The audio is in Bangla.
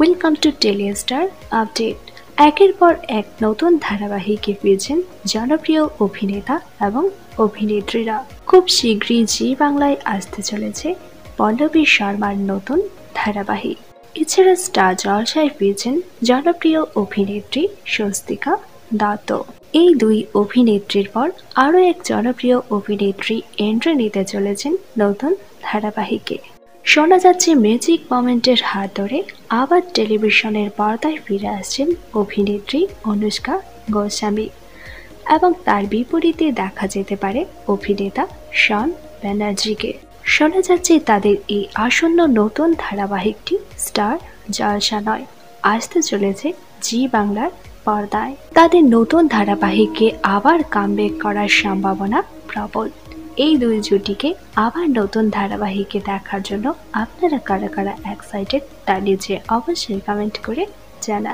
Welcome to Telestar update. একের পর এক নতুন ধারাবাহিকে ফিরছেন জনপ্রিয় অভিনেতা এবং অভিনেত্রীরা। খুব শীঘ্রই জি বাংলায় আসতে চলেছে পল্লবী শর্মার নতুন ধারাবাহিক। এছাড়া স্টার জলসায় ফিরছেন জনপ্রিয় অভিনেত্রী স্বস্তিকা দত্ত। এই দুই অভিনেত্রীর পর আরও এক জনপ্রিয় অভিনেত্রী এন্ট্রি নিতে চলেছেন নতুন ধারাবাহিকে। শোনা যাচ্ছে ম্যাজিক মোমেন্টের হাত ধরে আবার টেলিভিশনের পর্দায় ফিরে আসছেন অভিনেত্রী অনুষ্কা গোস্বামী এবং তার বিপরীতে দেখা যেতে পারে অভিনেতা শন ব্যানার্জিকে। শোনা যাচ্ছে তাদের এই আসন্ন নতুন ধারাবাহিকটি স্টার জলসা নয়, আসতে চলেছে জি বাংলার পর্দায়। তাদের নতুন ধারাবাহিকে আবার কামব্যাক করার সম্ভাবনা প্রবল। এই দুই জুটিকে আবার নতুন ধারাবাহিকে দেখার জন্য আপনারা কারা কারা এক্সাইটেড তা নিচে অবশ্যই কমেন্ট করে জানান।